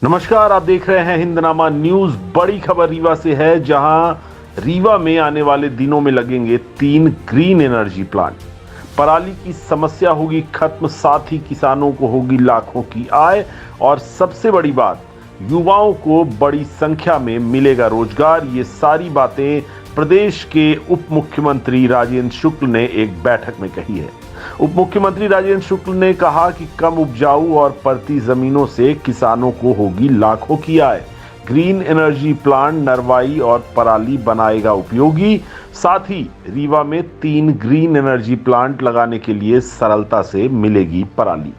नमस्कार, आप देख रहे हैं हिंदनामा न्यूज। बड़ी खबर रीवा से है, जहां रीवा में आने वाले दिनों में लगेंगे 3 ग्रीन एनर्जी प्लांट। पराली की समस्या होगी खत्म, साथ ही किसानों को होगी लाखों की आय और सबसे बड़ी बात, युवाओं को बड़ी संख्या में मिलेगा रोजगार। ये सारी बातें प्रदेश के उप मुख्यमंत्री राजेंद्र शुक्ल ने एक बैठक में कही है। उप मुख्यमंत्री राजेंद्र शुक्ल ने कहा कि कम उपजाऊ और परती जमीनों से किसानों को होगी लाखों की आय। ग्रीन एनर्जी प्लांट नरवाई और पराली बनाएगा उपयोगी। साथ ही रीवा में 3 ग्रीन एनर्जी प्लांट लगाने के लिए सरलता से मिलेगी पराली।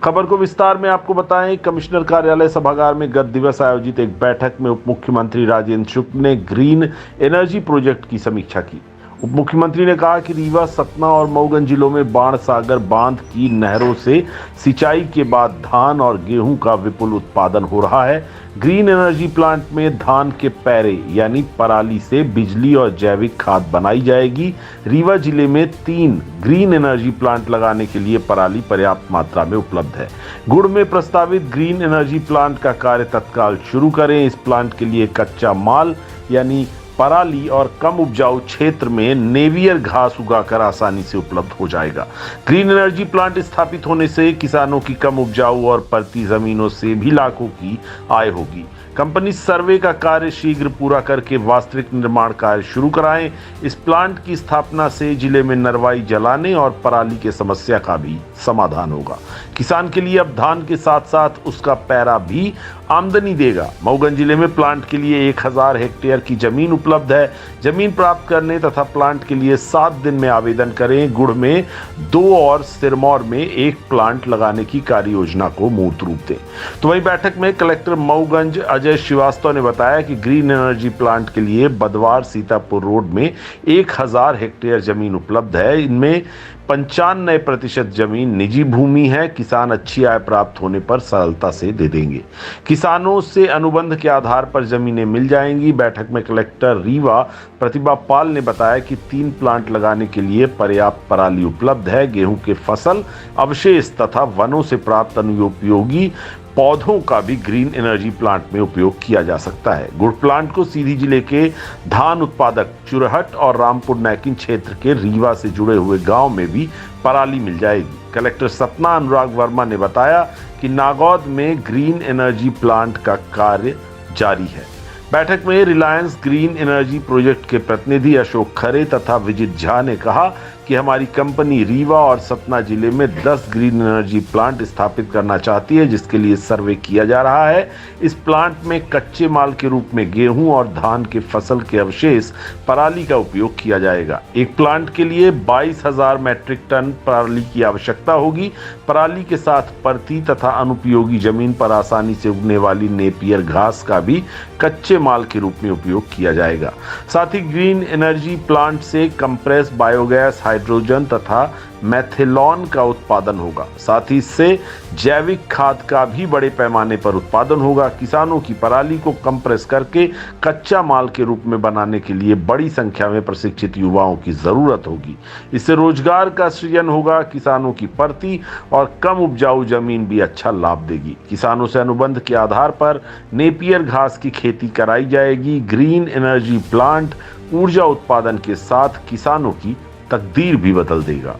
खबर को विस्तार में आपको बताएं। कमिश्नर कार्यालय सभागार में गत दिवस आयोजित एक बैठक में उप मुख्यमंत्री राजेंद्र शुक्ल ने ग्रीन एनर्जी प्रोजेक्ट की समीक्षा की। उप मुख्यमंत्री ने कहा कि रीवा, सतना और मऊगंज जिलों में बाण सागर बांध की नहरों से सिंचाई के बाद धान और गेहूं का विपुल उत्पादन हो रहा है। ग्रीन एनर्जी प्लांट में धान के पैरे यानी पराली से बिजली और जैविक खाद बनाई जाएगी। रीवा जिले में 3 ग्रीन एनर्जी प्लांट लगाने के लिए पराली पर्याप्त मात्रा में उपलब्ध है। गुड़ में प्रस्तावित ग्रीन एनर्जी प्लांट का कार्य तत्काल शुरू करें। इस प्लांट के लिए कच्चा माल यानी पराली और कम उपजाऊ क्षेत्र में नेवियर घास उगाकर आसानी से उपलब्ध हो जाएगा। ग्रीन एनर्जी प्लांट स्थापित होने से किसानों की कम उपजाऊ और परती जमीनों से भी लाखों की आय होगी। कंपनी सर्वे का कार्य शीघ्र पूरा करके वास्तविक निर्माण कार्य शुरू कराएं। इस प्लांट की स्थापना से जिले में नरवाई जलाने और पराली की समस्या का भी समाधान होगा। किसान के लिए अब धान के साथ साथ उसका पैरा भी आमदनी देगा। मऊगंज जिले में प्लांट के लिए 1000 हेक्टेयर की जमीन उपलब्ध है। जमीन प्राप्त करने तथा प्लांट के लिए 7 दिन में आवेदन करें। गुड़ में 2 और सिरमौर में 1 प्लांट लगाने की कार्य योजना को मूर्त रूप दें। तो वहीं बैठक में कलेक्टर मऊगंज अजय श्रीवास्तव ने बताया कि ग्रीन एनर्जी प्लांट के लिए बदवार सीतापुर रोड में 1000 हेक्टेयर जमीन उपलब्ध है। इनमें 95% जमीन निजी भूमि है। किसान अच्छी आय प्राप्त होने पर सरलता से दे देंगे। किसानों से अनुबंध के आधार पर जमीनें मिल जाएंगी। बैठक में कलेक्टर रीवा प्रतिभा पाल ने बताया कि 3 प्लांट लगाने के लिए पर्याप्त पराली उपलब्ध है। गेहूं के फसल अवशेष तथा वनों से प्राप्त अनुपयोगी पौधों का भी ग्रीन एनर्जी प्लांट में उपयोग किया जा सकता है। गुड़ प्लांट को सीधी जिले के धान उत्पादक चुरहट और रामपुर नैकिन क्षेत्र के रीवा से जुड़े हुए गांव में भी पराली मिल जाएगी। कलेक्टर सतना अनुराग वर्मा ने बताया कि नागौद में ग्रीन एनर्जी प्लांट का कार्य जारी है। बैठक में रिलायंस ग्रीन एनर्जी प्रोजेक्ट के प्रतिनिधि अशोक खरे तथा विजित झा ने कहा कि हमारी कंपनी रीवा और सतना जिले में 10 ग्रीन एनर्जी प्लांट स्थापित करना चाहती है, जिसके लिए सर्वे किया जा रहा है। इस प्लांट में कच्चे माल के रूप में गेहूं और धान के फसल के अवशेष पराली का उपयोग किया जाएगा। एक प्लांट के लिए 22,000 मैट्रिक टन पराली की आवश्यकता होगी। पराली के साथ परती तथा अनुपयोगी जमीन पर आसानी से उगने वाली नेपियर घास का भी कच्चे माल के रूप में उपयोग किया जाएगा। साथ ही ग्रीन एनर्जी प्लांट से कंप्रेस बायोगैस, हाइड्रोजन तथा मैथेलॉन का उत्पादन होगा। साथ ही इससे जैविक खाद का भी बड़े पैमाने पर उत्पादन होगा। किसानों की पराली को कंप्रेस करके कच्चा माल के रूप में बनाने के लिए बड़ी संख्या में प्रशिक्षित युवाओं की जरूरत होगी। इससे रोजगार का सृजन होगा। किसानों की परती और कम उपजाऊ जमीन भी अच्छा लाभ देगी। किसानों से अनुबंध के आधार पर नेपियर घास की खेती कराई जाएगी। ग्रीन एनर्जी प्लांट ऊर्जा उत्पादन के साथ किसानों की तकदीर भी बदल देगा।